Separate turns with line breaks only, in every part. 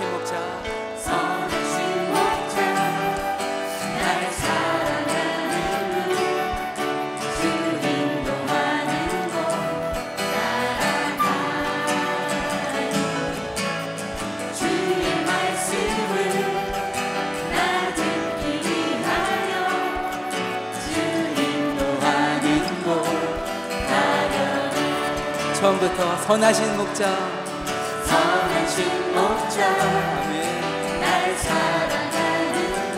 선하신 목자,
선하신 목자, 날 사랑하는 분, 주 인도하는 곳 따라가리. 주의 말씀을 나 듣기 위하여 주 인도하는 곳 가려니.
처음부터 선하신 목자,
선하신 목자,
아멘.
날 사랑하는 분,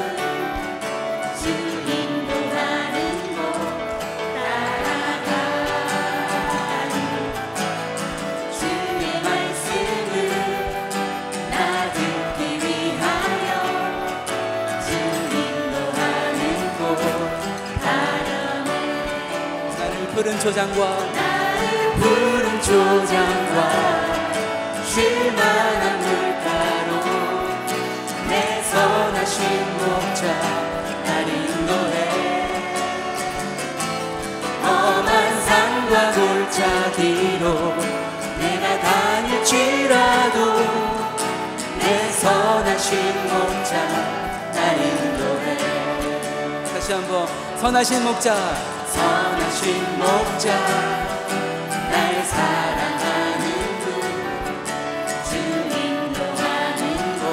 주 인도하는 곳 따라가리. 주의 말씀을 나 듣기 위하여 주 인도하는 곳 가려니.
나를 푸른 초장과
나를 푸른 초장과 쉴만한 물가로 내 선하신 목자 날 인도해. 험한 산과 골짜 뒤로 내가 다닐지라도 내 선하신 목자 날 인도해.
다시 한번 선하신 목자,
선하신 목자, 날 사랑하는 분, 주 인도하는 곳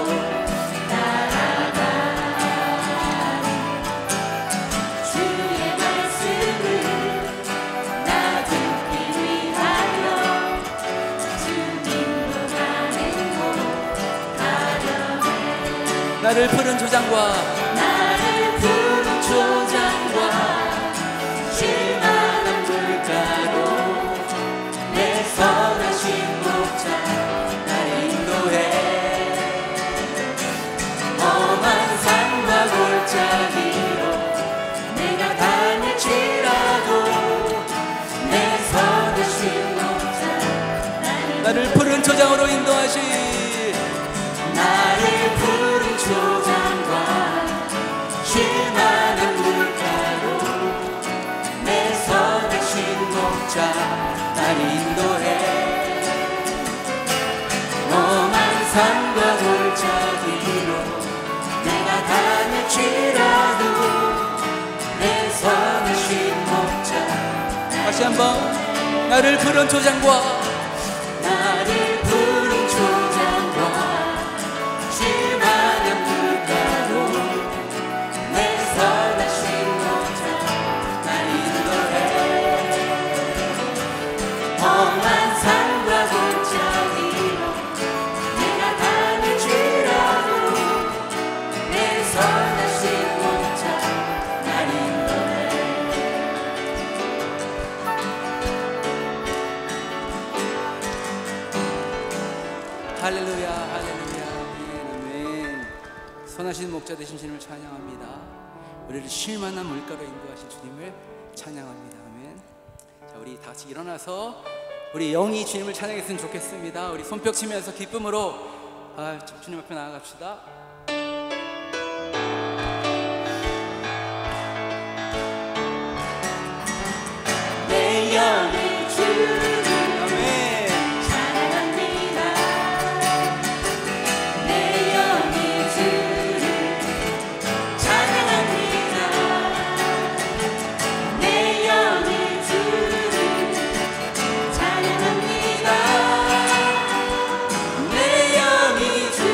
따라가리. 주의 말씀을 나 듣기 위하여 주 인도하는 곳 가려니.
나를 푸른 초장과
나를 푸른 초장과 쉴만한 물가로 내 선하신 목자 날 인도해. 험한 산과 골짜 뒤로 내가 다닐지라도 내 선하신 목자
나를 푸른 초장으로 인도하시.
나를 푸른 초장과 쉴만한 물가로 내 선하신 목자 날 인도해. 험한 산과 골짜 뒤로 내가 다닐지라도 내 선하신 목자
다시 한번 나를 푸른 초장과
나를 푸른 초장과 쉴만한 물가로 내 선하신 목자 날 인도해. 험한 산과 골짜 뒤로 내가 다닐지라도 내 선하신 목자 날 인도해.
할렐루야, 할렐루야, 아멘, 아멘. 선하신 목자 되신 주님을 찬양합니다. 우리를 쉴만한 물가로 인도하신 주님을 찬양합니다. 아멘. 자, 우리 다 같이 일어나서 우리 영이 주님을 찬양했으면 좋겠습니다. 우리 손뼉 치면서 기쁨으로 주님 앞에 나아갑시다.
내 영이 주를
아멘.
찬양합니다. 내 영이 주를 찬양합니다. 내 영이 주를 찬양합니다. 내 영이 주를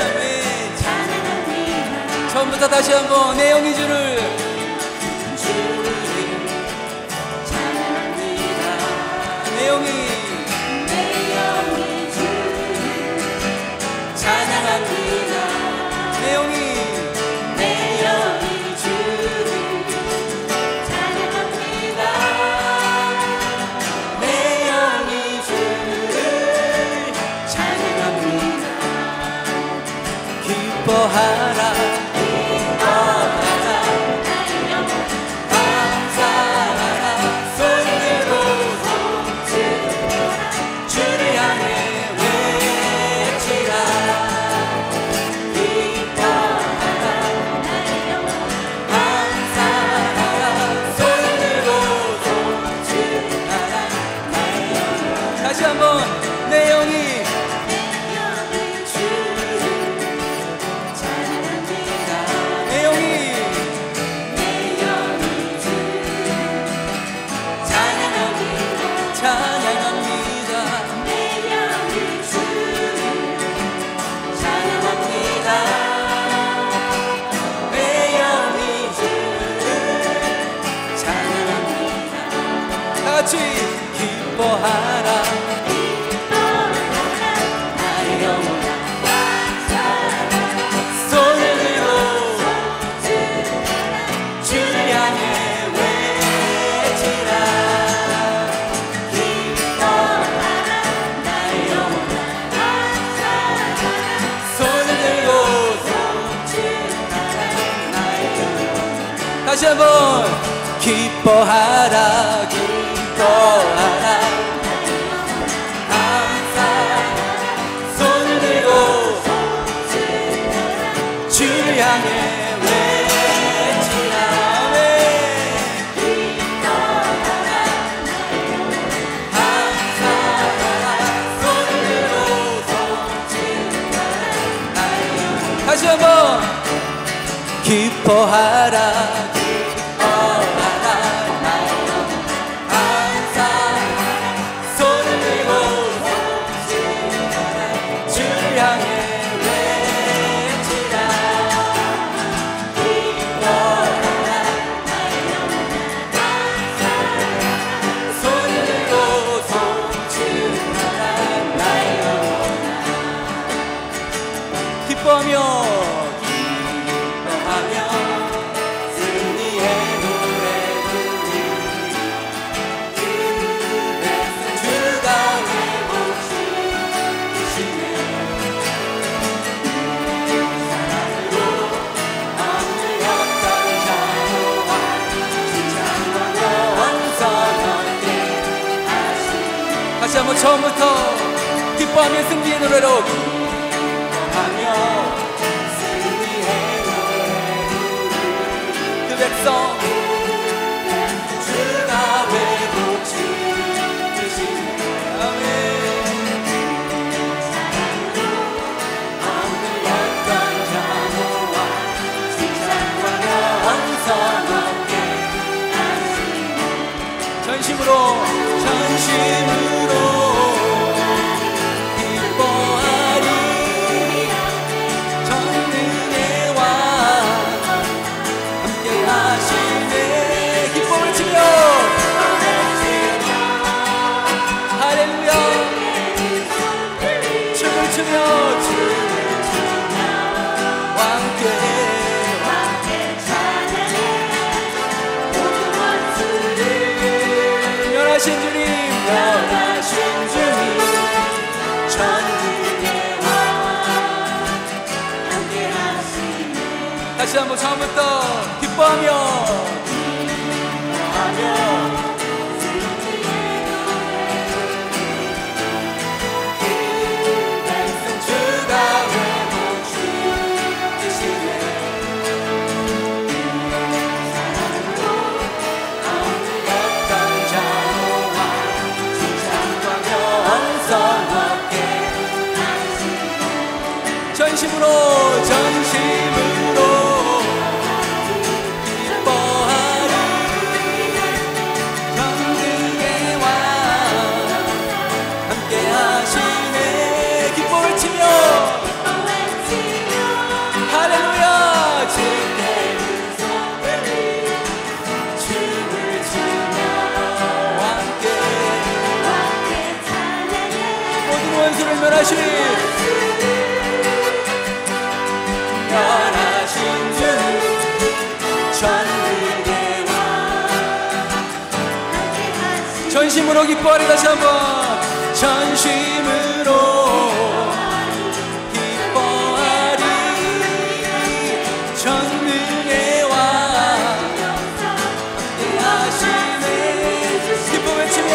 아멘.
찬양합니다.
처음부터 다시 한번 내 영이 주를 내 영이
찬양합니다.
내 영이
내 영이 주를 찬양합니다. 내 영이 주를 찬양합니다.
기뻐하라
감사하라 손들고
같이 기뻐하라
나의 영혼아
손을 들고 주를 향해 외치라
기뻐하라 나의 영혼아
손을 들고
나의
다시 한번 기뻐하라 기뻐하라 항상 손을 들고 주를 향해 외치라 아멘 항상 손을 들고 다시 한번 기뻐하라 기뻐하며 승리의 노래 부르리 주가 회복시키시네 사랑으로 억눌렸던 자녀와 칭찬과 원성 얻게 하시네 다시 한번 처음부터 기뻐하며 승리의 노래로 하며 승리의 노래 그 백성 주가 회복시키시네 아멘 사랑으로 억눌렸던 자녀와 칭찬과 원성 얻게 하시네 전심으로 연하신 주님 전국의 왕 함께 하시네 다시 한번 처음부터 기뻐하며 주가 회복시키시네 사랑으로 억눌렸던 자녀와 칭찬과 원성 얻게 하시네 전심으로 기뻐하리 전능의 왕 함께 하시네 기뻐 외치며 할렐루야 주께 춤을 추며 함께 모든 원수를 멸하신 주님 전능의 왕 전심으로 기뻐하리 다시 한번 전심으로 기뻐하리 전능의 왕 함께 하시네 기뻐 외치며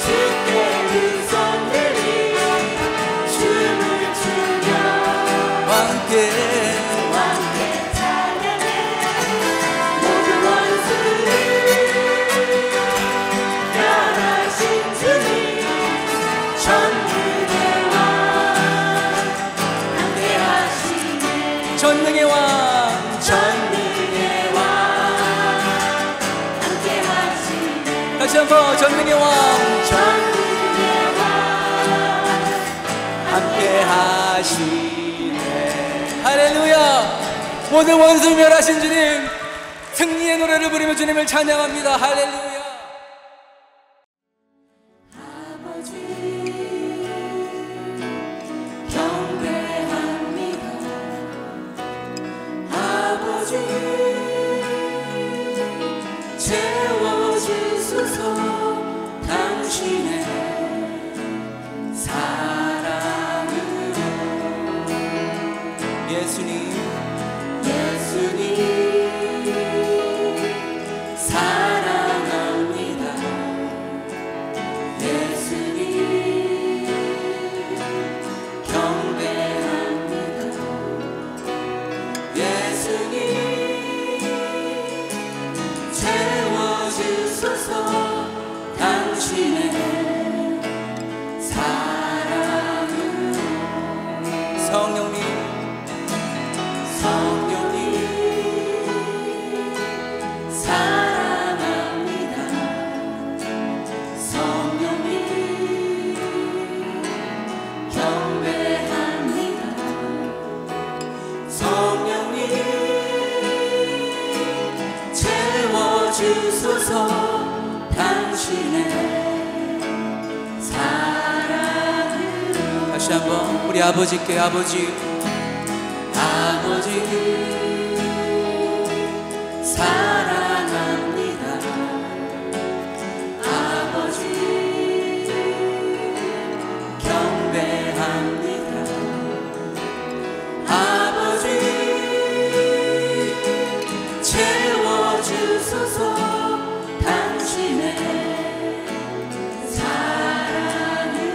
주께 두 손 들이 춤을 추며 함께 찬양해 모든 원수를 멸하신 주님 전능의 왕 함께 하시네 전능의 왕 함께 하시네 다시 한번 전능의 왕 함께 하시네 할렐루야 모든 원수 멸하신 주님 승리의 노래를 부르며 주님을 찬양합니다. 할렐루야.
아버지 경배합니다. 아버지 채워주소서. 당신의 사랑으로.
예수님
사랑합니다. 예수님 경배합니다. 예수님 채워주소서. 당신의 사랑으로.
성령님
사랑합니다. 성령님 경배합니다. 성령님 채워주소서. 당신의 사랑으로.
다시 한번 우리 아버지께 아버지
사랑합니다. 아버지 경배합니다. 아버지 채워주소서. 당신의 사랑으로.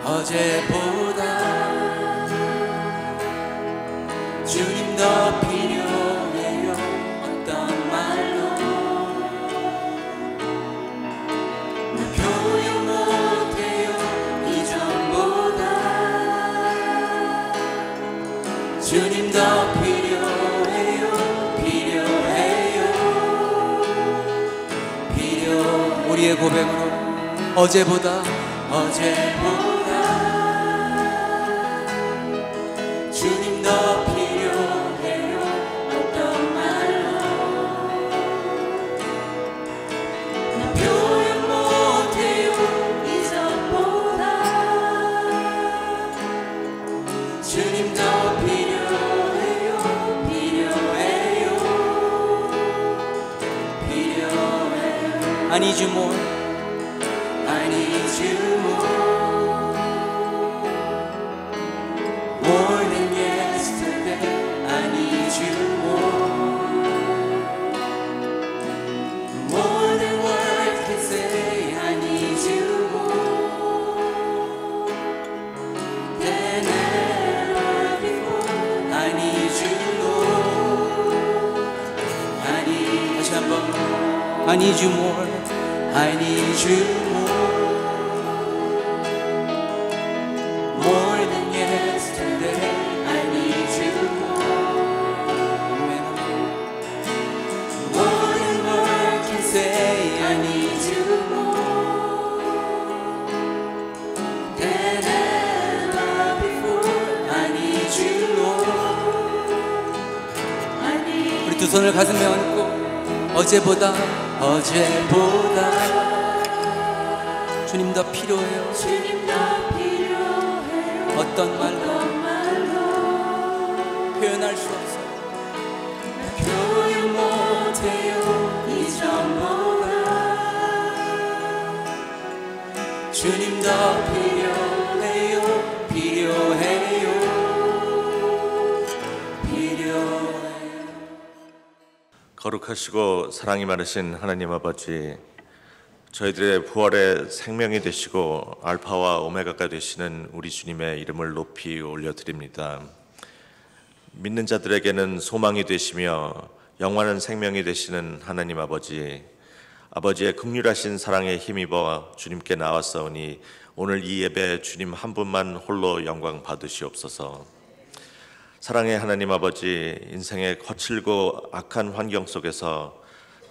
어제보다 주님 더 필요해요. 어떤 말로 나 표현 못해요. 이전보다 주님 더 필요해요.
우리의 고백으로 어제보다
주님 더 필요해요. 어떤 말로 나 표현 못해요. 이전보다 주님 더 필요해요.
I need you more.
I need you more than yesterday. I need you more than words can say. I need you more than ever before. I need you, Lord. I need.
다시 한번 I need you more.
I need you more than yesterday. I need you more than words can say. I need you more than ever before. I need you, Lord. I need.
우리 두 손을 가슴에 얹고 어제보다 주님 더 필요해요.
주님 더 필요해요.
어떤 말로 표현할 수 없어요.
표현 못해요. 이전보다 주님 더 필요해요.
거룩하시고 사랑이 많으신 하나님 아버지, 저희들의 부활의 생명이 되시고 알파와 오메가가 되시는 우리 주님의 이름을 높이 올려드립니다. 믿는 자들에게는 소망이 되시며 영원한 생명이 되시는 하나님 아버지, 아버지의 긍휼하신 사랑에 힘입어 주님께 나왔사오니 오늘 이 예배 주님 한 분만 홀로 영광 받으시옵소서. 사랑의 하나님 아버지, 인생의 거칠고 악한 환경 속에서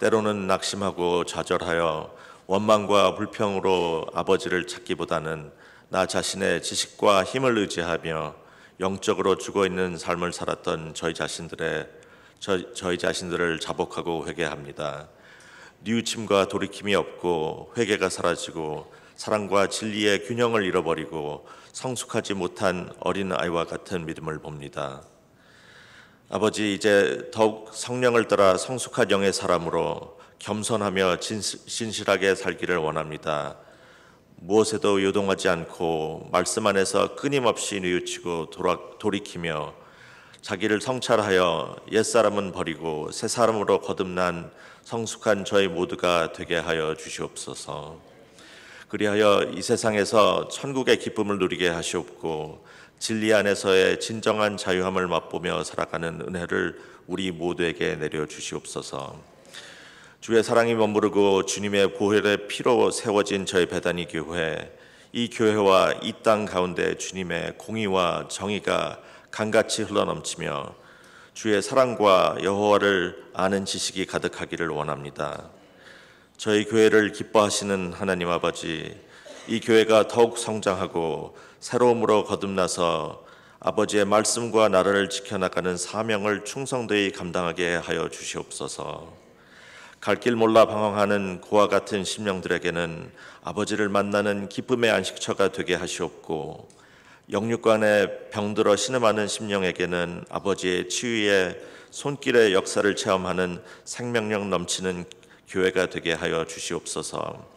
때로는 낙심하고 좌절하여 원망과 불평으로 아버지를 찾기보다는 나 자신의 지식과 힘을 의지하며 영적으로 죽어 있는 삶을 살았던 저희 자신들을 자복하고 회개합니다. 뉘우침과 돌이킴이 없고 회개가 사라지고 사랑과 진리의 균형을 잃어버리고 성숙하지 못한 어린아이와 같은 믿음을 봅니다. 아버지, 이제 더욱 성령을 따라 성숙한 영의 사람으로 겸손하며 진실하게 살기를 원합니다. 무엇에도 요동하지 않고 말씀 안에서 끊임없이 뉘우치고 돌이키며 자기를 성찰하여 옛사람은 버리고 새사람으로 거듭난 성숙한 저희 모두가 되게 하여 주시옵소서. 그리하여 이 세상에서 천국의 기쁨을 누리게 하시옵고 진리 안에서의 진정한 자유함을 맛보며 살아가는 은혜를 우리 모두에게 내려주시옵소서. 주의 사랑이 머무르고 주님의 보혈의 피로 세워진 저희 베다니 교회, 이 교회와 이 땅 가운데 주님의 공의와 정의가 강같이 흘러넘치며 주의 사랑과 여호와를 아는 지식이 가득하기를 원합니다. 저희 교회를 기뻐하시는 하나님 아버지, 이 교회가 더욱 성장하고 새로움으로 거듭나서 아버지의 말씀과 나라를 지켜나가는 사명을 충성되이 감당하게 하여 주시옵소서. 갈 길 몰라 방황하는 고와 같은 심령들에게는 아버지를 만나는 기쁨의 안식처가 되게 하시옵고, 영육간에 병들어 신음하는 심령에게는 아버지의 치유의 손길의 역사를 체험하는 생명력 넘치는 교회가 되게 하여 주시옵소서.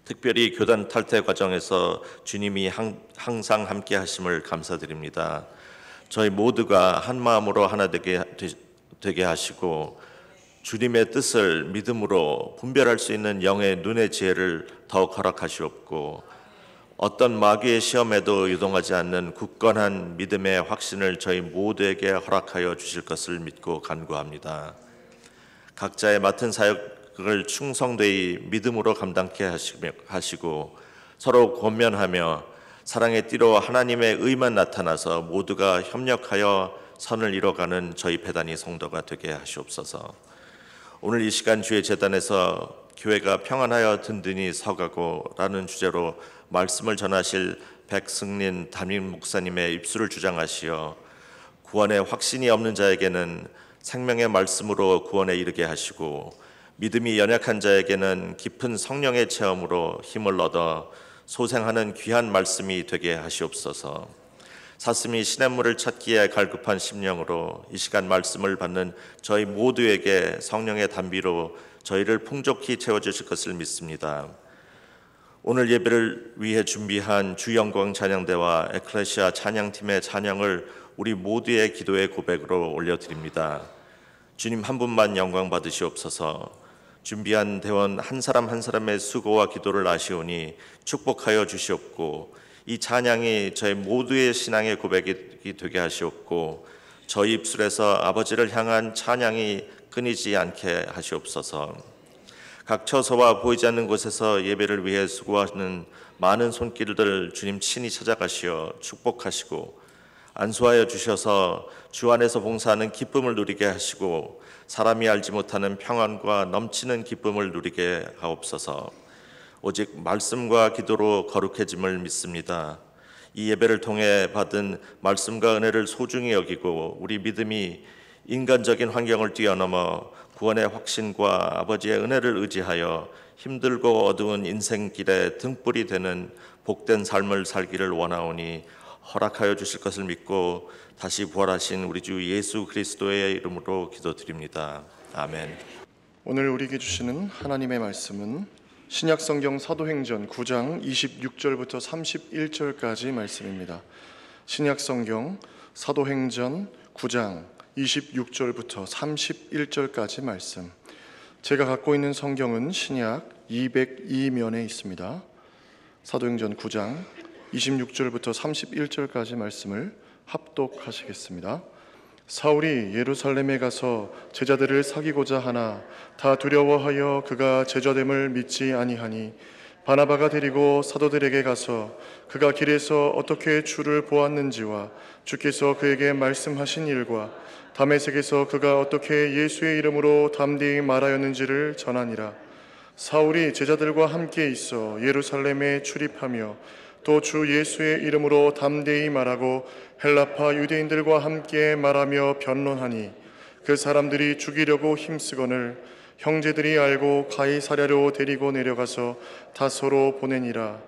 특별히 교단 탈퇴 과정에서 주님이 항상 함께 하심을 감사드립니다. 저희 모두가 한 마음으로 하나 되게 하시고 주님의 뜻을 믿음으로 분별할 수 있는 영의 눈의 지혜를 더욱 허락하시옵고, 어떤 마귀의 시험에도 유동하지 않는 굳건한 믿음의 확신을 저희 모두에게 허락하여 주실 것을 믿고 간구합니다. 각자의 맡은 사역을 충성되이 믿음으로 감당케 하시고 서로 권면하며 사랑의 띠로 하나님의 의만 나타나서 모두가 협력하여 선을 이뤄가는 저희 베다니 성도가 되게 하시옵소서. 오늘 이 시간 주의 제단에서 교회가 평안하여 든든히 서가고 라는 주제로 말씀을 전하실 백승린 담임 목사님의 입술을 주장하시어 구원의 확신이 없는 자에게는 생명의 말씀으로 구원에 이르게 하시고 믿음이 연약한 자에게는 깊은 성령의 체험으로 힘을 얻어 소생하는 귀한 말씀이 되게 하시옵소서. 사슴이 시냇물을 찾기에 갈급한 심령으로 이 시간 말씀을 받는 저희 모두에게 성령의 단비로 저희를 풍족히 채워주실 것을 믿습니다. 오늘 예배를 위해 준비한 주영광 찬양대와 에클레시아 찬양팀의 찬양을 우리 모두의 기도의 고백으로 올려드립니다. 주님 한 분만 영광 받으시옵소서. 준비한 대원 한 사람 한 사람의 수고와 기도를 아시오니 축복하여 주시옵고, 이 찬양이 저희 모두의 신앙의 고백이 되게 하시옵고, 저희 입술에서 아버지를 향한 찬양이 끊이지 않게 하시옵소서. 각 처소와 보이지 않는 곳에서 예배를 위해 수고하는 많은 손길들 주님 친히 찾아가시어 축복하시고 안수하여 주셔서 주 안에서 봉사하는 기쁨을 누리게 하시고 사람이 알지 못하는 평안과 넘치는 기쁨을 누리게 하옵소서. 오직 말씀과 기도로 거룩해짐을 믿습니다. 이 예배를 통해 받은 말씀과 은혜를 소중히 여기고 우리 믿음이 인간적인 환경을 뛰어넘어 구원의 확신과 아버지의 은혜를 의지하여 힘들고 어두운 인생길에 등불이 되는 복된 삶을 살기를 원하오니 허락하여 주실 것을 믿고 다시 부활하신 우리 주 예수 그리스도의 이름으로 기도드립니다. 아멘.
오늘 우리에게 주시는 하나님의 말씀은 신약성경 사도행전 9장 26절부터 31절까지 말씀입니다. 신약성경 사도행전 9장 26절부터 31절까지 말씀. 제가 갖고 있는 성경은 신약 202면에 있습니다. 사도행전 9장 26절부터 31절까지 말씀을 합독하시겠습니다. 사울이 예루살렘에 가서 제자들을 사귀고자 하나 다 두려워하여 그가 제자됨을 믿지 아니하니 바나바가 데리고 사도들에게 가서 그가 길에서 어떻게 주를 보았는지와 주께서 그에게 말씀하신 일과 다메섹에서 그가 어떻게 예수의 이름으로 담대히 말하였는지를 전하니라. 사울이 제자들과 함께 있어 예루살렘에 출입하며 또 주 예수의 이름으로 담대히 말하고 헬라파 유대인들과 함께 말하며 변론하니 그 사람들이 죽이려고 힘쓰거늘 형제들이 알고 가이사랴로 데리고 내려가서 다소로 보내니라.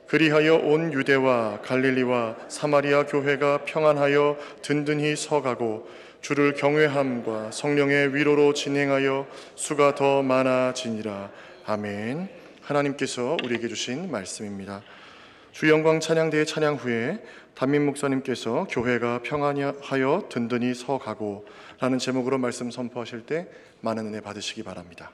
그리하여 온 유대와 갈릴리와 사마리아 교회가 평안하여 든든히 서가고 주를 경외함과 성령의 위로로 진행하여 수가 더 많아지니라. 아멘. 하나님께서 우리에게 주신 말씀입니다. 주 영광 찬양대의 찬양 후에 담임 목사님께서 교회가 평안하여 든든히 서가고 라는 제목으로 말씀 선포하실 때 많은 은혜 받으시기 바랍니다.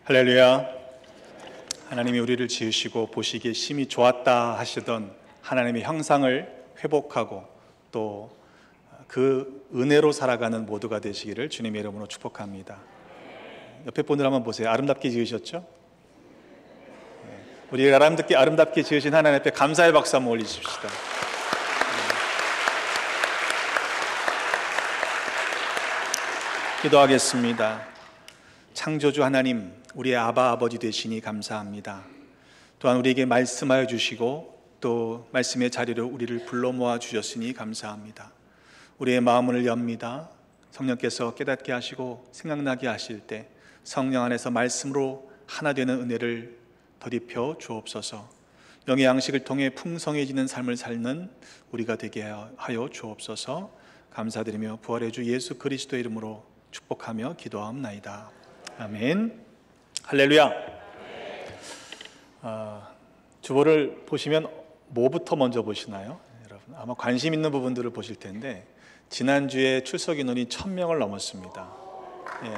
할렐루야. 하나님이 우리를 지으시고 보시기에 심히 좋았다 하시던 하나님의 형상을 회복하고 또 그 은혜로 살아가는 모두가 되시기를 주님의 이름으로 축복합니다. 옆에 분들 한번 보세요. 아름답게 지으셨죠? 우리 아름답게 지으신 하나님 앞에 감사의 박수 한번 올리십시다. 기도하겠습니다. 창조주 하나님, 우리의 아바 아버지 되시니 감사합니다. 또한 우리에게 말씀하여 주시고 또 말씀의 자리로 우리를 불러 모아 주셨으니 감사합니다. 우리의 마음을 엽니다. 성령께서 깨닫게 하시고 생각나게 하실 때 성령 안에서 말씀으로 하나 되는 은혜를 더입혀 주옵소서. 영의 양식을 통해 풍성해지는 삶을 살는 우리가 되게 하여 주옵소서. 감사드리며 부활의 주 예수 그리스도의 이름으로 축복하며 기도하옵나이다. 아멘. 할렐루야. 주보를 보시면 뭐부터 먼저 보시나요? 여러분 아마 관심 있는 부분들을 보실 텐데 지난주에 출석 인원이 1000명을 넘었습니다. 예.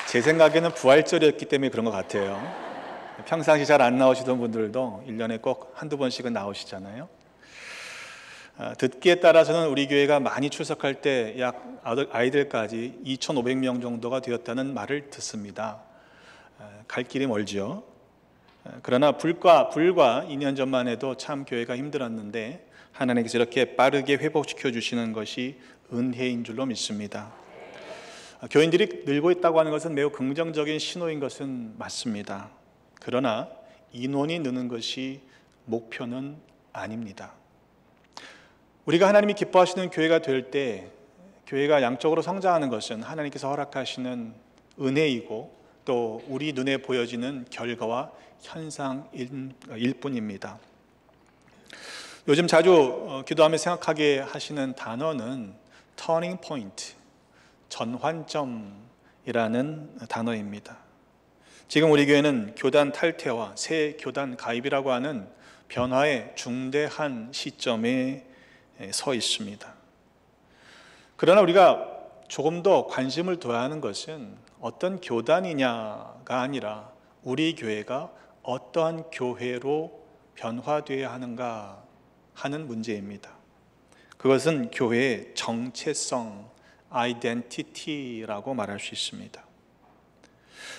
제 생각에는 부활절이었기 때문에 그런 것 같아요. 평상시 잘 안 나오시던 분들도 1년에 꼭 한두 번씩은 나오시잖아요. 듣기에 따라서는 우리 교회가 많이 출석할 때 약 아이들까지 2,500명 정도가 되었다는 말을 듣습니다. 갈 길이 멀죠. 그러나 불과 2년 전만 해도 참 교회가 힘들었는데 하나님께서 이렇게 빠르게 회복시켜 주시는 것이 은혜인 줄로 믿습니다. 교인들이 늘고 있다고 하는 것은 매우 긍정적인 신호인 것은 맞습니다. 그러나 인원이 느는 것이 목표는 아닙니다. 우리가 하나님이 기뻐하시는 교회가 될 때 교회가 양적으로 성장하는 것은 하나님께서 허락하시는 은혜이고 또 우리 눈에 보여지는 결과와 현상일 뿐입니다. 요즘 자주 기도하며 생각하게 하시는 단어는 turning point, 전환점이라는 단어입니다. 지금 우리 교회는 교단 탈퇴와 새 교단 가입이라고 하는 변화의 중대한 시점에 서 있습니다. 그러나 우리가 조금 더 관심을 둬야 하는 것은 어떤 교단이냐가 아니라 우리 교회가 어떠한 교회로 변화되어야 하는가 하는 문제입니다. 그것은 교회의 정체성, 아이덴티티라고 말할 수 있습니다.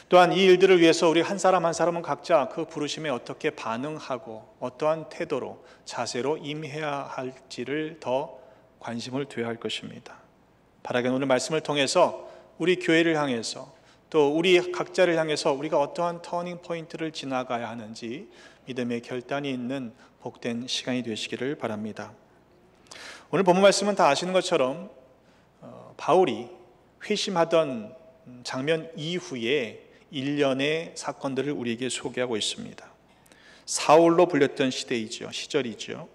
또한 이 일들을 위해서 우리 한 사람 한 사람은 각자 그 부르심에 어떻게 반응하고 어떠한 태도로 자세로 임해야 할지를 더 관심을 둬야 할 것입니다. 바라기는 오늘 말씀을 통해서 우리 교회를 향해서 또 우리 각자를 향해서 우리가 어떠한 터닝 포인트를 지나가야 하는지 믿음의 결단이 있는 복된 시간이 되시기를 바랍니다. 오늘 본문 말씀은 다 아시는 것처럼 바울이 회심하던 장면 이후에 일련의 사건들을 우리에게 소개하고 있습니다. 사울로 불렸던 시절이죠.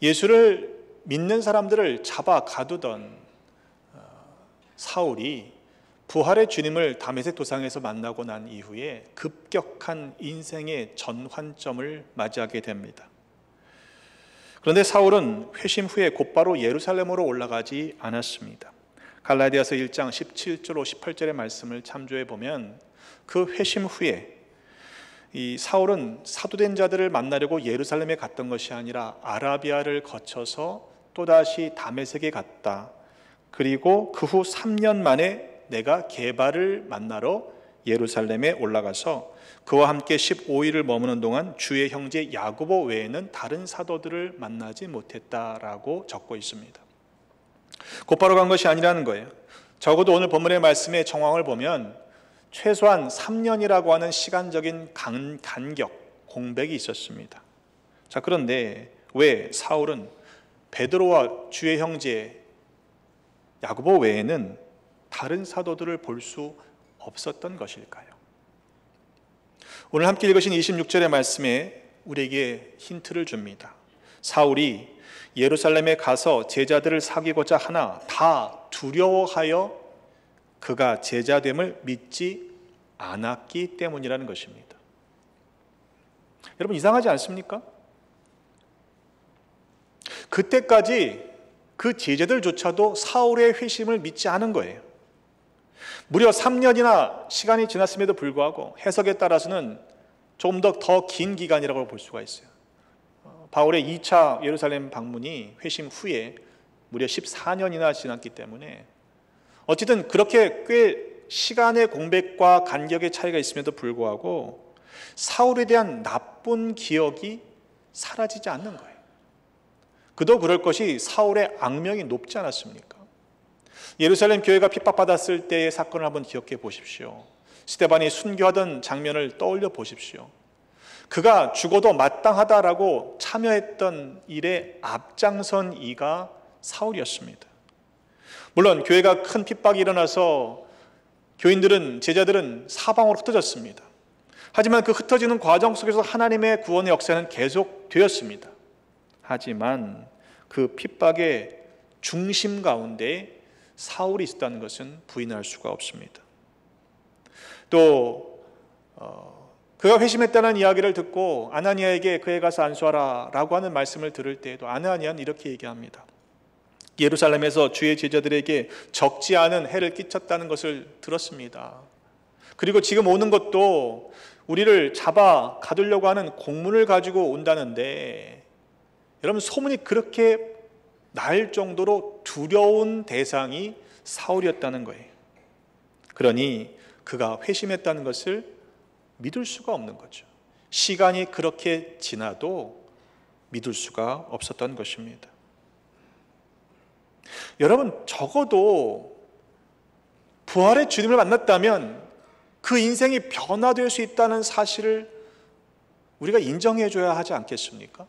예수를 믿는 사람들을 잡아 가두던 사울이 부활의 주님을 다메섹 도상에서 만나고 난 이후에 급격한 인생의 전환점을 맞이하게 됩니다. 그런데 사울은 회심 후에 곧바로 예루살렘으로 올라가지 않았습니다. 갈라디아서 1장 17절 18절의 말씀을 참조해 보면 그 회심 후에 이 사울은 사도된 자들을 만나려고 예루살렘에 갔던 것이 아니라 아라비아를 거쳐서 또다시 다메섹에 갔다. 그리고 그 후 3년 만에 내가 게바를 만나러 예루살렘에 올라가서 그와 함께 15일을 머무는 동안 주의 형제 야고보 외에는 다른 사도들을 만나지 못했다라고 적고 있습니다. 곧바로 간 것이 아니라는 거예요. 적어도 오늘 본문의 말씀의 정황을 보면 최소한 3년이라고 하는 시간적인 간격, 공백이 있었습니다. 자, 그런데 왜 사울은 베드로와 주의 형제 야고보 외에는 다른 사도들을 볼 수 없었던 것일까요? 오늘 함께 읽으신 26절의 말씀에 우리에게 힌트를 줍니다. 사울이 예루살렘에 가서 제자들을 사귀고자 하나 다 두려워하여 그가 제자됨을 믿지 않았기 때문이라는 것입니다. 여러분 이상하지 않습니까? 그때까지 그 제자들조차도 사울의 회심을 믿지 않은 거예요. 무려 3년이나 시간이 지났음에도 불구하고 해석에 따라서는 조금 더 긴 기간이라고 볼 수가 있어요. 바울의 2차 예루살렘 방문이 회심 후에 무려 14년이나 지났기 때문에 어쨌든 그렇게 꽤 시간의 공백과 간격의 차이가 있음에도 불구하고 사울에 대한 나쁜 기억이 사라지지 않는 거예요. 그도 그럴 것이 사울의 악명이 높지 않았습니까? 예루살렘 교회가 핍박받았을 때의 사건을 한번 기억해 보십시오. 스데반이 순교하던 장면을 떠올려 보십시오. 그가 죽어도 마땅하다라고 참여했던 일에 앞장선 이가 사울이었습니다. 물론 교회가 큰 핍박이 일어나서 교인들은, 제자들은 사방으로 흩어졌습니다. 하지만 그 흩어지는 과정 속에서 하나님의 구원의 역사는 계속되었습니다. 하지만 그 핍박의 중심 가운데 사울이 있었다는 것은 부인할 수가 없습니다. 또 그가 회심했다는 이야기를 듣고 아나니아에게 그에 가서 안수하라 라고 하는 말씀을 들을 때에도 아나니아는 이렇게 얘기합니다. 예루살렘에서 주의 제자들에게 적지 않은 해를 끼쳤다는 것을 들었습니다. 그리고 지금 오는 것도 우리를 잡아 가두려고 하는 공문을 가지고 온다는데, 여러분 소문이 그렇게 날 정도로 두려운 대상이 사울이었다는 거예요. 그러니 그가 회심했다는 것을 믿을 수가 없는 거죠. 시간이 그렇게 지나도 믿을 수가 없었던 것입니다. 여러분, 적어도 부활의 주님을 만났다면 그 인생이 변화될 수 있다는 사실을 우리가 인정해 줘야 하지 않겠습니까?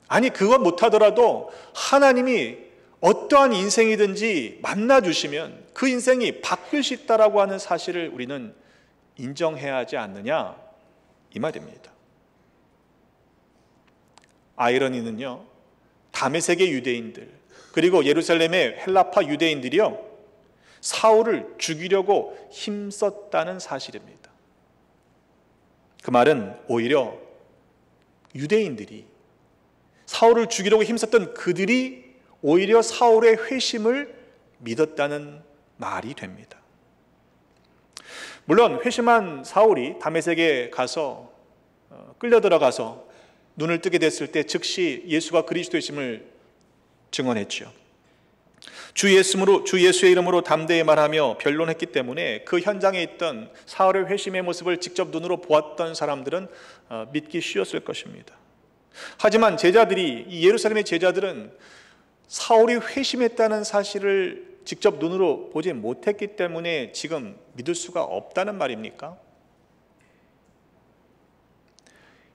아니, 그것 못하더라도 하나님이 어떠한 인생이든지 만나주시면 그 인생이 바뀔 수 있다라고 하는 사실을 우리는 인정해야 하지 않느냐, 이 말입니다. 아이러니는요, 다메섹의 유대인들 그리고 예루살렘의 헬라파 유대인들이요, 사울을 죽이려고 힘썼다는 사실입니다. 그 말은 오히려 유대인들이, 사울을 죽이려고 힘썼던 그들이 오히려 사울의 회심을 믿었다는 말이 됩니다. 물론 회심한 사울이 다메섹에 가서 끌려 들어가서 눈을 뜨게 됐을 때 즉시 예수가 그리스도이심을 증언했죠. 주 예수의 이름으로 담대히 말하며 변론했기 때문에 그 현장에 있던 사울의 회심의 모습을 직접 눈으로 보았던 사람들은 믿기 쉬웠을 것입니다. 하지만 제자들이, 이 예루살렘의 제자들은 사울이 회심했다는 사실을 직접 눈으로 보지 못했기 때문에 지금 믿을 수가 없다는 말입니까?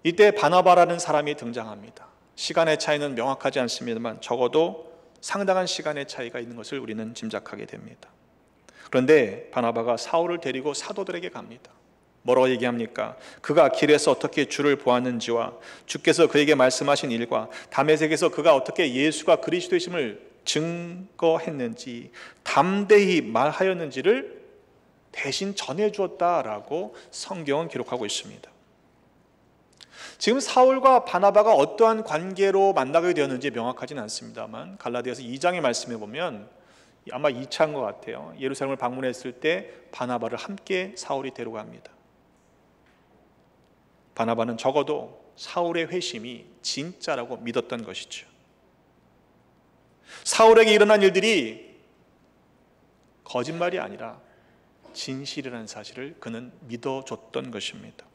이때 바나바라는 사람이 등장합니다. 시간의 차이는 명확하지 않습니다만 적어도 상당한 시간의 차이가 있는 것을 우리는 짐작하게 됩니다. 그런데 바나바가 사울을 데리고 사도들에게 갑니다. 뭐라고 얘기합니까? 그가 길에서 어떻게 주를 보았는지와 주께서 그에게 말씀하신 일과 다메섹에서 그가 어떻게 예수가 그리스도이심을 증거했는지 담대히 말하였는지를 대신 전해주었다라고 성경은 기록하고 있습니다. 지금 사울과 바나바가 어떠한 관계로 만나게 되었는지 명확하지는 않습니다만 갈라디아서 2장의 말씀에 보면 아마 2차인 것 같아요. 예루살렘을 방문했을 때 바나바를 함께 사울이 데려갑니다. 바나바는 적어도 사울의 회심이 진짜라고 믿었던 것이죠. 사울에게 일어난 일들이 거짓말이 아니라 진실이라는 사실을 그는 믿어줬던 것입니다.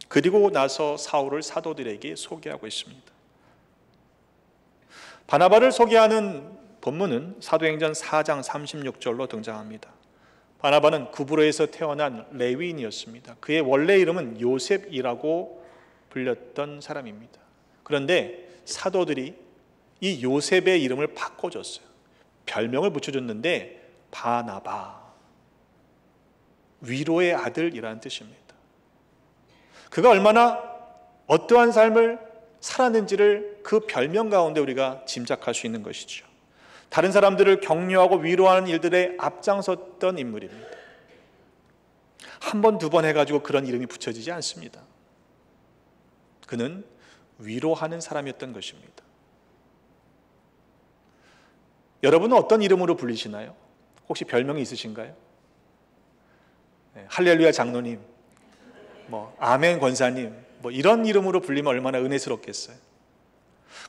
그리고 나서 사울을 사도들에게 소개하고 있습니다. 바나바를 소개하는 본문은 사도행전 4장 36절로 등장합니다. 바나바는 구브로에서 태어난 레위인이었습니다. 그의 원래 이름은 요셉이라고 불렸던 사람입니다. 그런데 사도들이 이 요셉의 이름을 바꿔줬어요. 별명을 붙여줬는데 바나바, 위로의 아들이라는 뜻입니다. 그가 얼마나 어떠한 삶을 살았는지를 그 별명 가운데 우리가 짐작할 수 있는 것이죠. 다른 사람들을 격려하고 위로하는 일들에 앞장섰던 인물입니다. 한 번, 두 번 해가지고 그런 이름이 붙여지지 않습니다. 그는 위로하는 사람이었던 것입니다. 여러분은 어떤 이름으로 불리시나요? 혹시 별명이 있으신가요? 할렐루야 장로님, 아멘 권사님, 이런 이름으로 불리면 얼마나 은혜스럽겠어요.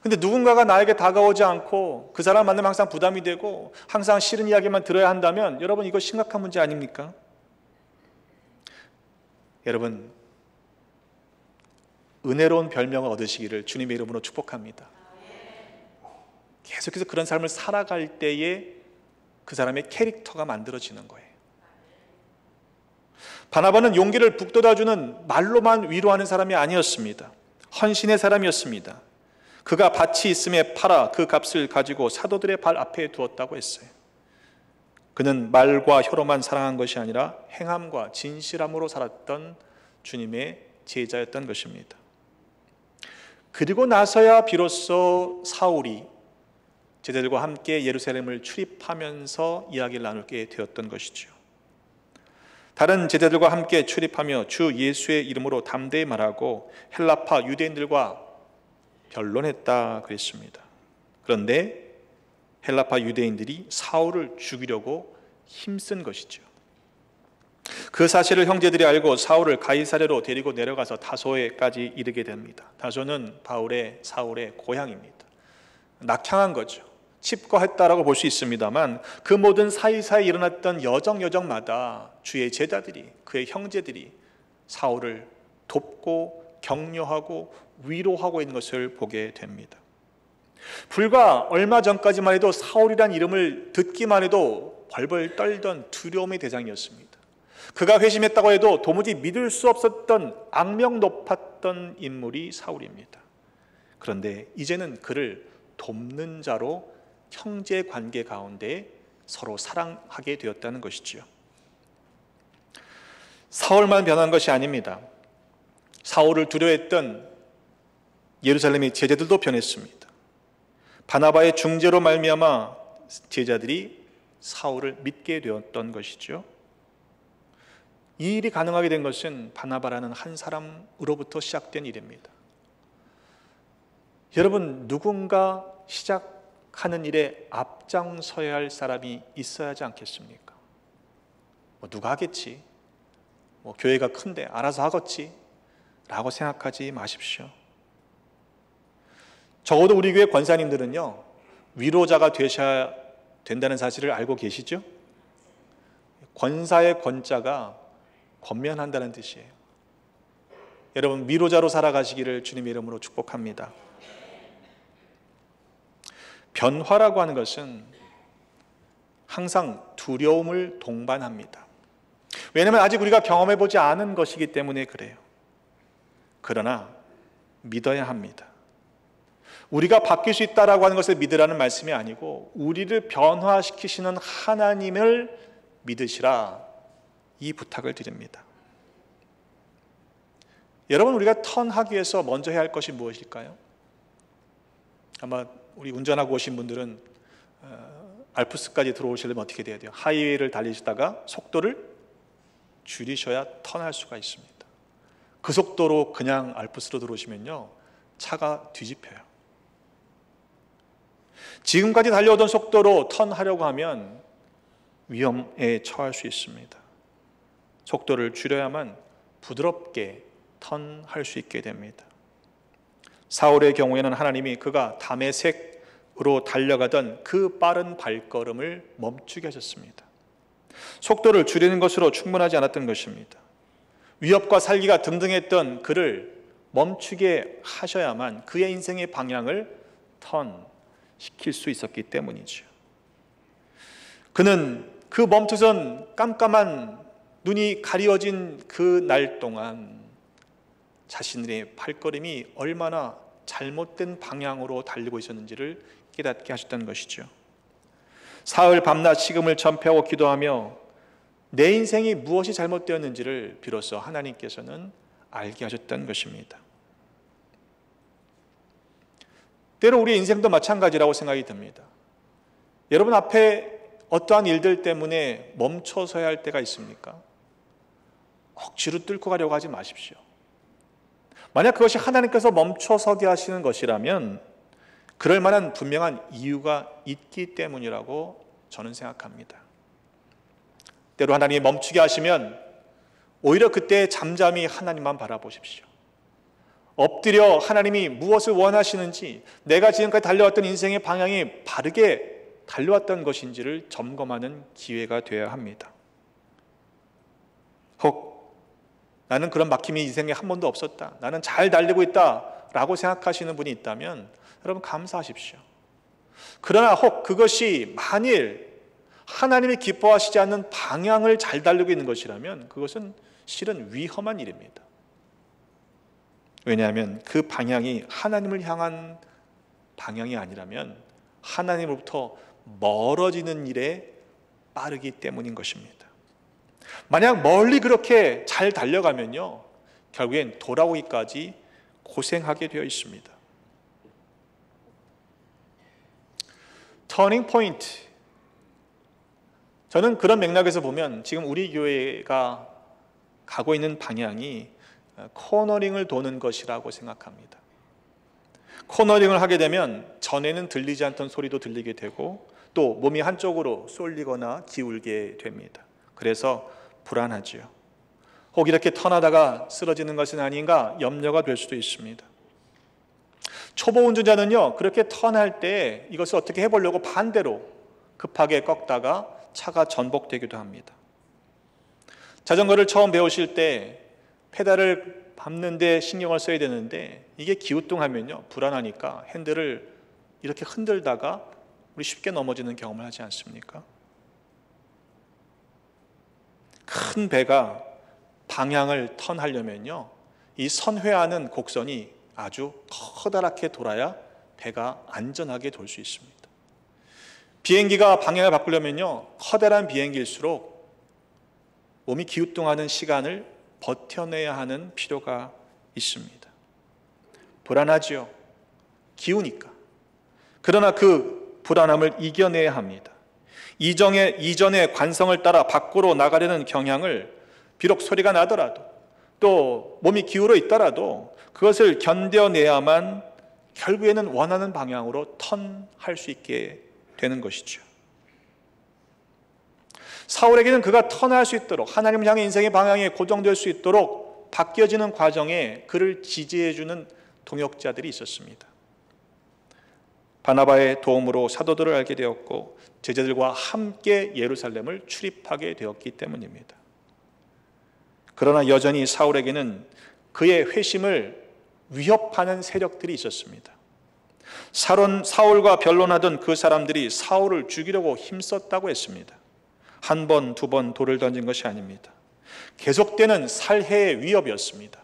근데 누군가가 나에게 다가오지 않고 그 사람 만나면 항상 부담이 되고 항상 싫은 이야기만 들어야 한다면 여러분, 이거 심각한 문제 아닙니까? 여러분, 은혜로운 별명을 얻으시기를 주님의 이름으로 축복합니다. 계속해서 그런 삶을 살아갈 때에 그 사람의 캐릭터가 만들어지는 거예요. 바나바는 용기를 북돋아주는 말로만 위로하는 사람이 아니었습니다. 헌신의 사람이었습니다. 그가 밭이 있음에 팔아 그 값을 가지고 사도들의 발 앞에 두었다고 했어요. 그는 말과 혀로만 사랑한 것이 아니라 행함과 진실함으로 살았던 주님의 제자였던 것입니다. 그리고 나서야 비로소 사울이 제자들과 함께 예루살렘을 출입하면서 이야기를 나누게 되었던 것이죠. 다른 제자들과 함께 출입하며 주 예수의 이름으로 담대히 말하고 헬라파 유대인들과 변론했다 그랬습니다. 그런데 헬라파 유대인들이 사울을 죽이려고 힘쓴 것이죠. 그 사실을 형제들이 알고 사울을 가이사랴로 데리고 내려가서 다소에까지 이르게 됩니다. 다소는 사울의 고향입니다. 낙향한 거죠. 칩거했다라고 볼 수 있습니다만 그 모든 사이사이 일어났던 여정마다 주의 제자들이, 그의 형제들이 사울을 돕고 격려하고 위로하고 있는 것을 보게 됩니다. 불과 얼마 전까지만 해도 사울이란 이름을 듣기만 해도 벌벌 떨던 두려움의 대상이었습니다. 그가 회심했다고 해도 도무지 믿을 수 없었던 악명 높았던 인물이 사울입니다. 그런데 이제는 그를 돕는 자로 형제 관계 가운데 서로 사랑하게 되었다는 것이지요. 사울만 변한 것이 아닙니다. 사울을 두려워했던 예루살렘의 제자들도 변했습니다. 바나바의 중재로 말미암아 제자들이 사울을 믿게 되었던 것이죠. 이 일이 가능하게 된 것은 바나바라는 한 사람으로부터 시작된 일입니다. 여러분, 누군가 시작하는 일에 앞장서야 할 사람이 있어야 하지 않겠습니까? 누가 하겠지? 교회가 큰데 알아서 하겠지? 라고 생각하지 마십시오. 적어도 우리 교회 권사님들은요, 위로자가 되셔야 된다는 사실을 알고 계시죠? 권사의 권자가 권면한다는 뜻이에요. 여러분, 위로자로 살아가시기를 주님의 이름으로 축복합니다. 변화라고 하는 것은 항상 두려움을 동반합니다. 왜냐하면 아직 우리가 경험해보지 않은 것이기 때문에 그래요. 그러나 믿어야 합니다. 우리가 바뀔 수 있다라고 하는 것을 믿으라는 말씀이 아니고 우리를 변화시키시는 하나님을 믿으시라, 이 부탁을 드립니다. 여러분, 우리가 턴하기 위해서 먼저 해야 할 것이 무엇일까요? 아마 우리 운전하고 오신 분들은 알프스까지 들어오시려면 어떻게 돼야 돼요? 하이웨이를 달리시다가 속도를 줄이셔야 턴할 수가 있습니다. 그 속도로 그냥 알프스로 들어오시면요, 차가 뒤집혀요. 지금까지 달려오던 속도로 턴하려고 하면 위험에 처할 수 있습니다. 속도를 줄여야만 부드럽게 턴할 수 있게 됩니다. 사울의 경우에는 하나님이 그가 다메섹으로 달려가던 그 빠른 발걸음을 멈추게 하셨습니다. 속도를 줄이는 것으로 충분하지 않았던 것입니다. 위협과 살기가 등등했던 그를 멈추게 하셔야만 그의 인생의 방향을 턴시킬 수 있었기 때문이죠. 그는 그 멈춰선 깜깜한 눈이 가리워진 그 날 동안 자신의 발걸음이 얼마나 잘못된 방향으로 달리고 있었는지를 깨닫게 하셨던 것이죠. 사흘 밤낮 식음을 전폐하고 기도하며 내 인생이 무엇이 잘못되었는지를 비로소 하나님께서는 알게 하셨던 것입니다. 때로 우리 인생도 마찬가지라고 생각이 듭니다. 여러분 앞에 어떠한 일들 때문에 멈춰서야 할 때가 있습니까? 억지로 뚫고 가려고 하지 마십시오. 만약 그것이 하나님께서 멈춰서게 하시는 것이라면 그럴 만한 분명한 이유가 있기 때문이라고 저는 생각합니다. 때로 하나님이 멈추게 하시면 오히려 그때 잠잠히 하나님만 바라보십시오. 엎드려 하나님이 무엇을 원하시는지, 내가 지금까지 달려왔던 인생의 방향이 바르게 달려왔던 것인지를 점검하는 기회가 되어야 합니다. 혹 나는 그런 막힘이 인생에 한 번도 없었다, 나는 잘 달리고 있다 라고 생각하시는 분이 있다면 여러분 감사하십시오. 그러나 혹 그것이 만일 하나님이 기뻐하시지 않는 방향을 잘 달리고 있는 것이라면 그것은 실은 위험한 일입니다. 왜냐하면 그 방향이 하나님을 향한 방향이 아니라면 하나님으로부터 멀어지는 일에 빠르기 때문인 것입니다. 만약 멀리 그렇게 잘 달려가면요, 결국엔 돌아오기까지 고생하게 되어 있습니다. 터닝 포인트, 저는 그런 맥락에서 보면 지금 우리 교회가 가고 있는 방향이 코너링을 도는 것이라고 생각합니다. 코너링을 하게 되면 전에는 들리지 않던 소리도 들리게 되고 또 몸이 한쪽으로 쏠리거나 기울게 됩니다. 그래서 불안하지요. 혹 이렇게 턴하다가 쓰러지는 것은 아닌가 염려가 될 수도 있습니다. 초보 운전자는요, 그렇게 턴할 때 이것을 어떻게 해보려고 반대로 급하게 꺾다가 차가 전복되기도 합니다. 자전거를 처음 배우실 때 페달을 밟는데 신경을 써야 되는데 이게 기우뚱하면요, 불안하니까 핸들을 이렇게 흔들다가 우리 쉽게 넘어지는 경험을 하지 않습니까? 큰 배가 방향을 턴하려면요, 이 선회하는 곡선이 아주 커다랗게 돌아야 배가 안전하게 돌 수 있습니다. 비행기가 방향을 바꾸려면요, 커다란 비행기일수록 몸이 기우뚱하는 시간을 버텨내야 하는 필요가 있습니다. 불안하지요. 기우니까. 그러나 그 불안함을 이겨내야 합니다. 이전의 관성을 따라 밖으로 나가려는 경향을 비록 소리가 나더라도 또 몸이 기울어 있더라도 그것을 견뎌내야만 결국에는 원하는 방향으로 턴할 수 있게 되는 것이죠. 사울에게는 그가 턴할 수 있도록 하나님을 향해 인생의 방향이 고정될 수 있도록 바뀌어지는 과정에 그를 지지해주는 동역자들이 있었습니다. 바나바의 도움으로 사도들을 알게 되었고 제자들과 함께 예루살렘을 출입하게 되었기 때문입니다. 그러나 여전히 사울에게는 그의 회심을 위협하는 세력들이 있었습니다. 사울과 변론하던 그 사람들이 사울을 죽이려고 힘썼다고 했습니다. 한 번, 두 번 돌을 던진 것이 아닙니다. 계속되는 살해의 위협이었습니다.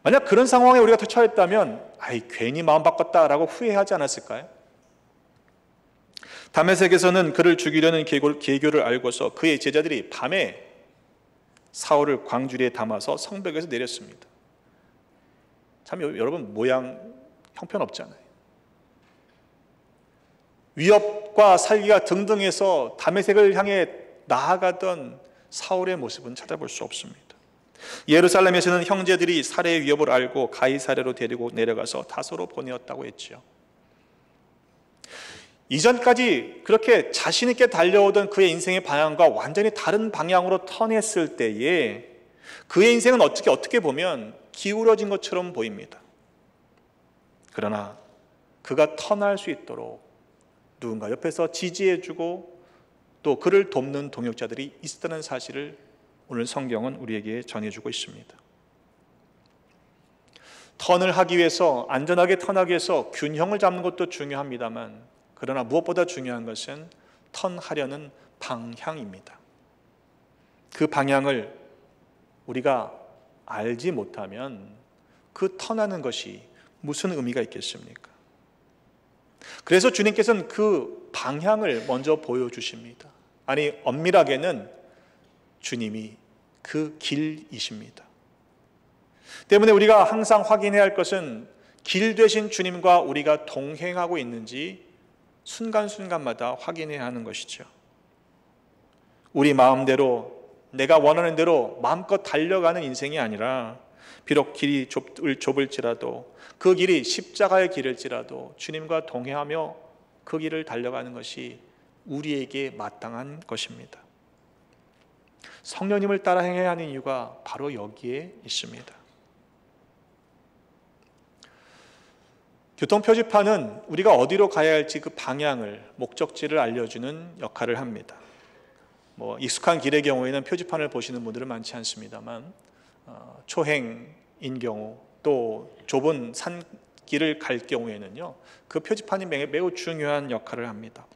만약 그런 상황에 우리가 처했다면 괜히 마음 바꿨다라고 후회하지 않았을까요? 다메섹에서는 그를 죽이려는 계교를 알고서 그의 제자들이 밤에 사울을 광주리에 담아서 성벽에서 내렸습니다. 참 여러분 모양 형편없잖아요. 위협과 살기가 등등해서 다메섹을 향해 나아가던 사울의 모습은 찾아볼 수 없습니다. 예루살렘에서는 형제들이 살해의 위협을 알고 가이사랴로 데리고 내려가서 다소로 보내었다고 했지요. 이전까지 그렇게 자신 있게 달려오던 그의 인생의 방향과 완전히 다른 방향으로 턴했을 때에 그의 인생은 어떻게 보면 기울어진 것처럼 보입니다. 그러나 그가 턴할 수 있도록 누군가 옆에서 지지해주고 또 그를 돕는 동역자들이 있었다는 사실을 오늘 성경은 우리에게 전해주고 있습니다. 턴을 하기 위해서, 안전하게 턴하기 위해서 균형을 잡는 것도 중요합니다만 그러나 무엇보다 중요한 것은 턴하려는 방향입니다. 그 방향을 우리가 알지 못하면 그 턴하는 것이 무슨 의미가 있겠습니까? 그래서 주님께서는 그 방향을 먼저 보여주십니다. 아니, 엄밀하게는 주님이 그 길이십니다. 때문에 우리가 항상 확인해야 할 것은 길 되신 주님과 우리가 동행하고 있는지 순간순간마다 확인해야 하는 것이죠. 우리 마음대로 내가 원하는 대로 마음껏 달려가는 인생이 아니라 비록 길이 좁을지라도 그 길이 십자가의 길일지라도 주님과 동행하며 그 길을 달려가는 것이 우리에게 마땅한 것입니다. 성령님을 따라 행해야 하는 이유가 바로 여기에 있습니다. 교통표지판은 우리가 어디로 가야 할지 그 방향을, 목적지를 알려주는 역할을 합니다. 익숙한 길의 경우에는 표지판을 보시는 분들은 많지 않습니다만 초행인 경우 또 좁은 산길을 갈 경우에는요, 그 표지판이 매우 중요한 역할을 합니다.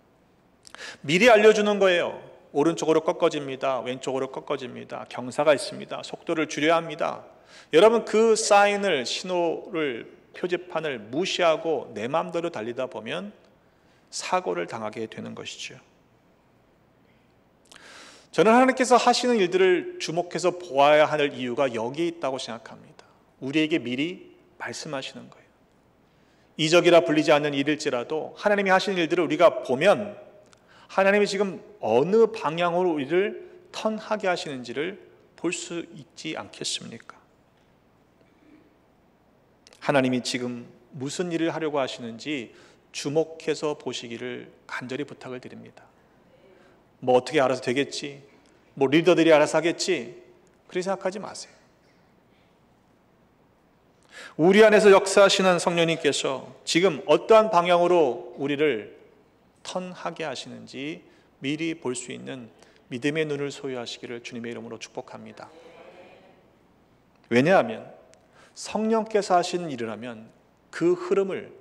미리 알려주는 거예요. 오른쪽으로 꺾어집니다. 왼쪽으로 꺾어집니다. 경사가 있습니다. 속도를 줄여야 합니다. 여러분, 그 사인을, 신호를, 표지판을 무시하고 내 마음대로 달리다 보면 사고를 당하게 되는 것이죠. 저는 하나님께서 하시는 일들을 주목해서 보아야 할 이유가 여기에 있다고 생각합니다. 우리에게 미리 말씀하시는 거예요. 이적이라 불리지 않는 일일지라도 하나님이 하시는 일들을 우리가 보면 하나님이 지금 어느 방향으로 우리를 턴하게 하시는지를 볼 수 있지 않겠습니까? 하나님이 지금 무슨 일을 하려고 하시는지 주목해서 보시기를 간절히 부탁을 드립니다. 뭐 어떻게 알아서 되겠지, 뭐 리더들이 알아서 하겠지, 그렇게 생각하지 마세요. 우리 안에서 역사하시는 성령님께서 지금 어떠한 방향으로 우리를 턴하게 하시는지 미리 볼 수 있는 믿음의 눈을 소유하시기를 주님의 이름으로 축복합니다. 왜냐하면 성령께서 하시는 일이라면 그 흐름을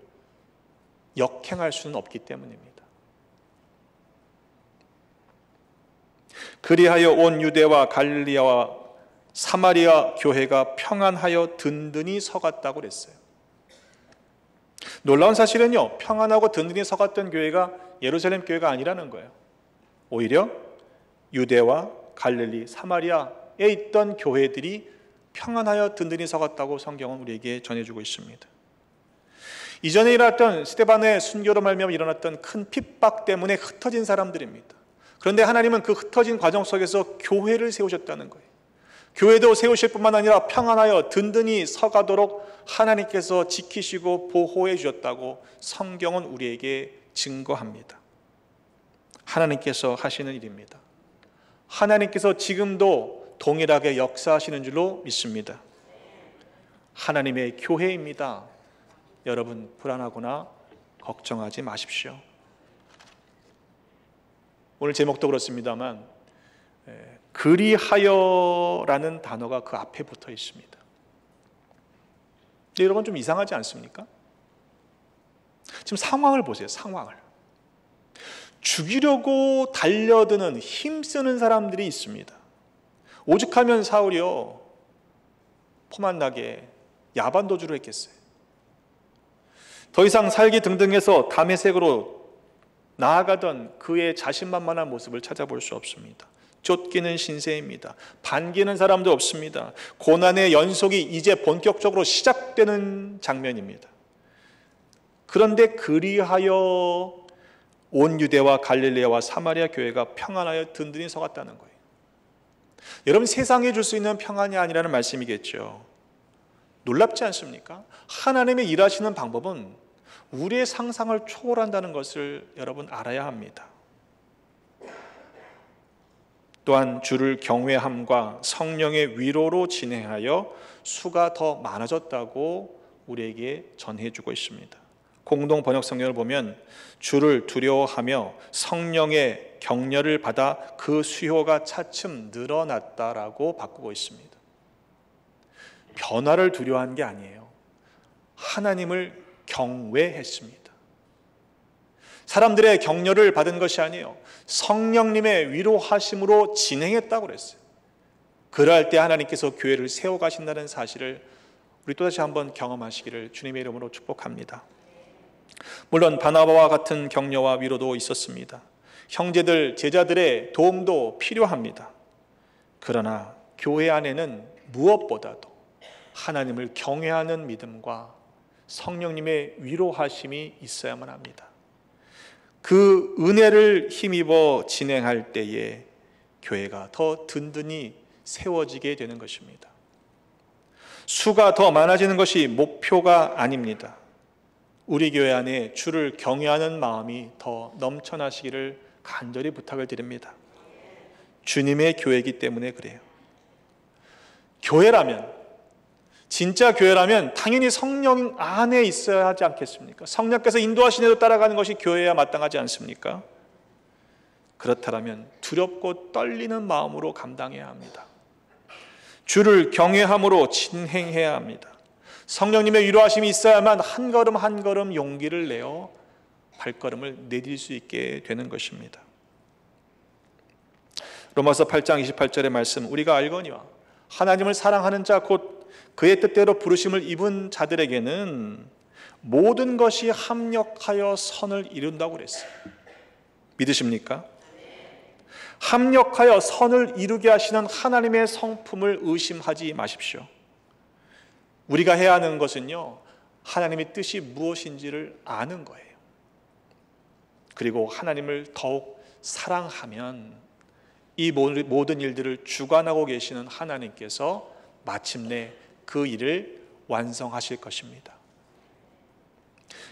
역행할 수는 없기 때문입니다. 그리하여 온 유대와 갈릴리와 사마리아 교회가 평안하여 든든히 서갔다고 그랬어요. 놀라운 사실은요, 평안하고 든든히 서갔던 교회가 예루살렘 교회가 아니라는 거예요. 오히려 유대와 갈릴리, 사마리아에 있던 교회들이 평안하여 든든히 서갔다고 성경은 우리에게 전해주고 있습니다. 이전에 일어났던 스데반의 순교로 말미암아 일어났던 큰 핍박 때문에 흩어진 사람들입니다. 그런데 하나님은 그 흩어진 과정 속에서 교회를 세우셨다는 거예요. 교회도 세우실 뿐만 아니라 평안하여 든든히 서가도록 하나님께서 지키시고 보호해 주셨다고 성경은 우리에게 증거합니다. 하나님께서 하시는 일입니다. 하나님께서 지금도 동일하게 역사하시는 줄로 믿습니다. 하나님의 교회입니다. 여러분, 불안하거나 걱정하지 마십시오. 오늘 제목도 그렇습니다만 그리하여라는 단어가 그 앞에 붙어 있습니다. 여러분, 좀 이상하지 않습니까? 지금 상황을 보세요. 상황을. 죽이려고 달려드는 힘쓰는 사람들이 있습니다. 오죽하면 사울이요, 포만나게 야반도주를 했겠어요. 더 이상 살기 등등해서 다메섹으로 나아가던 그의 자신만만한 모습을 찾아볼 수 없습니다. 쫓기는 신세입니다. 반기는 사람도 없습니다. 고난의 연속이 이제 본격적으로 시작되는 장면입니다. 그런데 그리하여 온 유대와 갈릴레와 사마리아 교회가 평안하여 든든히 서갔다는 거예요. 여러분, 세상에 줄 수 있는 평안이 아니라는 말씀이겠죠. 놀랍지 않습니까? 하나님의 일하시는 방법은 우리의 상상을 초월한다는 것을 여러분 알아야 합니다. 또한 주를 경외함과 성령의 위로로 진행하여 수가 더 많아졌다고 우리에게 전해주고 있습니다. 공동 번역 성경을 보면 주를 두려워하며 성령의 격려를 받아 그 수요가 차츰 늘어났다라고 바꾸고 있습니다. 변화를 두려워한 게 아니에요. 하나님을 경외했습니다. 사람들의 격려를 받은 것이 아니에요. 성령님의 위로하심으로 진행했다고 그랬어요. 그럴 때 하나님께서 교회를 세워가신다는 사실을 우리 또다시 한번 경험하시기를 주님의 이름으로 축복합니다. 물론 바나바와 같은 격려와 위로도 있었습니다. 형제들, 제자들의 도움도 필요합니다. 그러나 교회 안에는 무엇보다도 하나님을 경외하는 믿음과 성령님의 위로하심이 있어야만 합니다. 그 은혜를 힘입어 진행할 때에 교회가 더 든든히 세워지게 되는 것입니다. 수가 더 많아지는 것이 목표가 아닙니다. 우리 교회 안에 주를 경외하는 마음이 더 넘쳐나시기를 간절히 부탁을 드립니다. 주님의 교회이기 때문에 그래요. 교회라면, 진짜 교회라면 당연히 성령 안에 있어야 하지 않겠습니까? 성령께서 인도하신 대로 따라가는 것이 교회야 마땅하지 않습니까? 그렇다면 두렵고 떨리는 마음으로 감당해야 합니다. 주를 경외함으로 진행해야 합니다. 성령님의 위로하심이 있어야만 한 걸음 한 걸음 용기를 내어 발걸음을 내딜 수 있게 되는 것입니다. 로마서 8장 28절의 말씀 우리가 알거니와 하나님을 사랑하는 자 곧 그의 뜻대로 부르심을 입은 자들에게는 모든 것이 합력하여 선을 이룬다고 그랬어요. 믿으십니까? 합력하여 선을 이루게 하시는 하나님의 성품을 의심하지 마십시오. 우리가 해야 하는 것은요, 하나님의 뜻이 무엇인지를 아는 거예요. 그리고 하나님을 더욱 사랑하면 이 모든 일들을 주관하고 계시는 하나님께서 마침내 그 일을 완성하실 것입니다.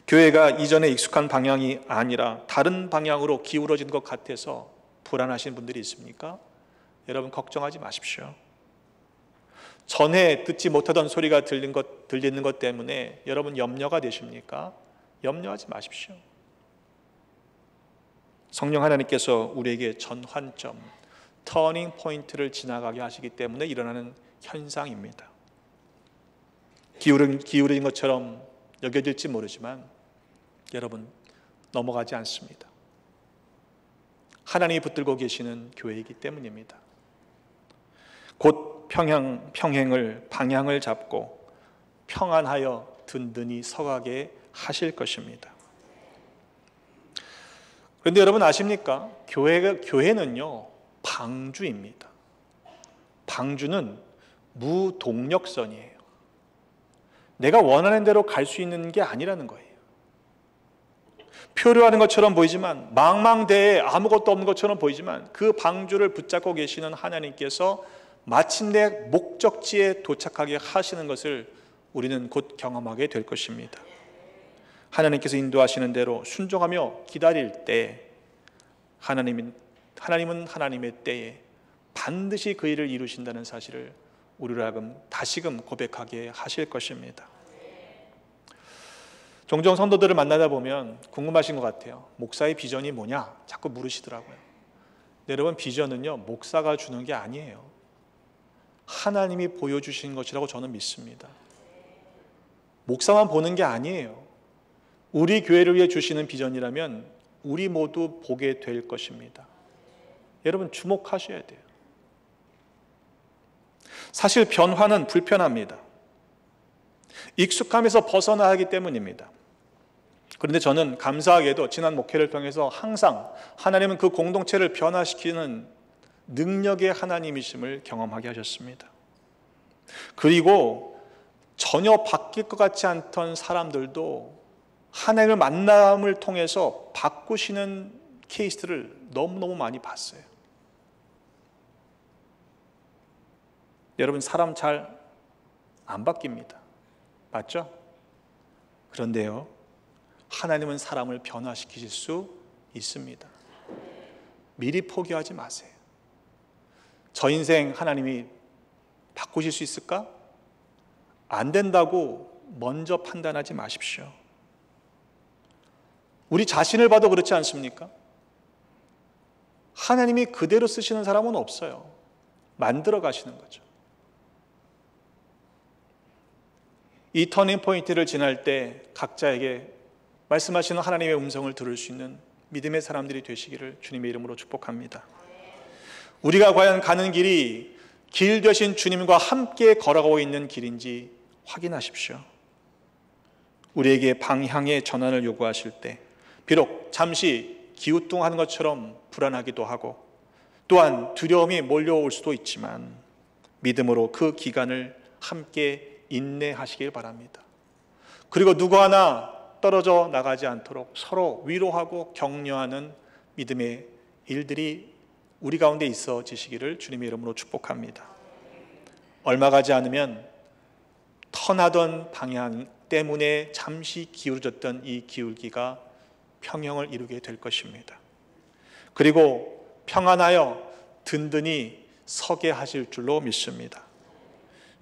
교회가 이전에 익숙한 방향이 아니라 다른 방향으로 기울어진 것 같아서 불안하신 분들이 있습니까? 여러분 걱정하지 마십시오. 전에 듣지 못하던 소리가 들리는 것 때문에 여러분 염려가 되십니까? 염려하지 마십시오. 성령 하나님께서 우리에게 전환점, 터닝 포인트를 지나가게 하시기 때문에 일어나는 현상입니다. 기울인 것처럼 여겨질지 모르지만 여러분 넘어가지 않습니다. 하나님이 붙들고 계시는 교회이기 때문입니다. 곧 방향을 잡고 평안하여 든든히 서가게 하실 것입니다. 그런데 여러분 아십니까? 교회는요 방주입니다. 방주는 무동력선이에요. 내가 원하는 대로 갈 수 있는 게 아니라는 거예요. 표류하는 것처럼 보이지만, 망망대해 아무것도 없는 것처럼 보이지만, 그 방주를 붙잡고 계시는 하나님께서 마침내 목적지에 도착하게 하시는 것을 우리는 곧 경험하게 될 것입니다. 하나님께서 인도하시는 대로 순종하며 기다릴 때 하나님은 하나님의 때에 반드시 그 일을 이루신다는 사실을 우리로 하여금 다시금 고백하게 하실 것입니다. 종종 성도들을 만나다 보면 궁금하신 것 같아요. 목사의 비전이 뭐냐? 자꾸 물으시더라고요. 여러분, 비전은요 목사가 주는 게 아니에요. 하나님이 보여주신 것이라고 저는 믿습니다. 목사만 보는 게 아니에요. 우리 교회를 위해 주시는 비전이라면 우리 모두 보게 될 것입니다. 여러분 주목하셔야 돼요. 사실 변화는 불편합니다. 익숙함에서 벗어나야 하기 때문입니다. 그런데 저는 감사하게도 지난 목회를 통해서 항상 하나님은 그 공동체를 변화시키는 능력의 하나님이심을 경험하게 하셨습니다. 그리고 전혀 바뀔 것 같지 않던 사람들도 하나님을 만남을 통해서 바꾸시는 케이스를 너무너무 많이 봤어요. 여러분 사람 잘 안 바뀝니다. 맞죠? 그런데요 하나님은 사람을 변화시키실 수 있습니다. 미리 포기하지 마세요. 저 인생 하나님이 바꾸실 수 있을까? 안 된다고 먼저 판단하지 마십시오. 우리 자신을 봐도 그렇지 않습니까? 하나님이 그대로 쓰시는 사람은 없어요. 만들어 가시는 거죠. 이 터닝 포인트를 지날 때 각자에게 말씀하시는 하나님의 음성을 들을 수 있는 믿음의 사람들이 되시기를 주님의 이름으로 축복합니다. 우리가 과연 가는 길이 길 되신 주님과 함께 걸어가고 있는 길인지 확인하십시오. 우리에게 방향의 전환을 요구하실 때 비록 잠시 기우뚱하는 것처럼 불안하기도 하고 또한 두려움이 몰려올 수도 있지만 믿음으로 그 기간을 함께 인내하시길 바랍니다. 그리고 누구 하나 떨어져 나가지 않도록 서로 위로하고 격려하는 믿음의 일들이 우리 가운데 있어지시기를 주님의 이름으로 축복합니다. 얼마 가지 않으면 터나던 방향 때문에 잠시 기울어졌던 이 기울기가 평형을 이루게 될 것입니다. 그리고 평안하여 든든히 서게 하실 줄로 믿습니다.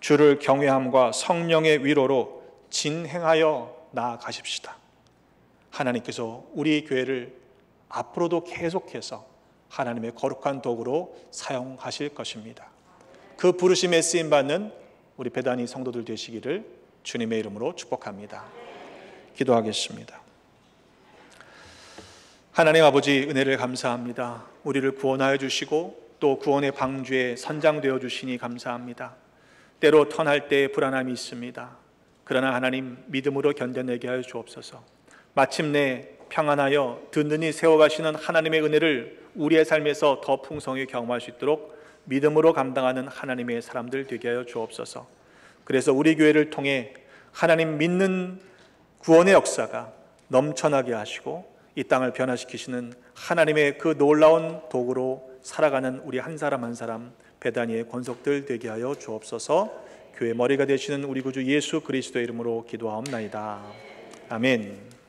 주를 경외함과 성령의 위로로 진행하여 나아가십시다. 하나님께서 우리 교회를 앞으로도 계속해서 하나님의 거룩한 도구로 사용하실 것입니다. 그 부르심에 쓰임받는 우리 배단위 성도들 되시기를 주님의 이름으로 축복합니다. 기도하겠습니다. 하나님 아버지 은혜를 감사합니다. 우리를 구원하여 주시고 또 구원의 방주에 선장되어 주시니 감사합니다. 때로 턴할 때 불안함이 있습니다. 그러나 하나님 믿음으로 견뎌내게 하여 주옵소서. 마침내 평안하여 든든히 세워가시는 하나님의 은혜를 우리의 삶에서 더 풍성히 경험할 수 있도록 믿음으로 감당하는 하나님의 사람들 되게 하여 주옵소서. 그래서 우리 교회를 통해 하나님 믿는 구원의 역사가 넘쳐나게 하시고 이 땅을 변화시키시는 하나님의 그 놀라운 도구로 살아가는 우리 한 사람 한 사람 베다니의 권속들 되게 하여 주옵소서. 교회 머리가 되시는 우리 구주 예수 그리스도의 이름으로 기도하옵나이다. 아멘.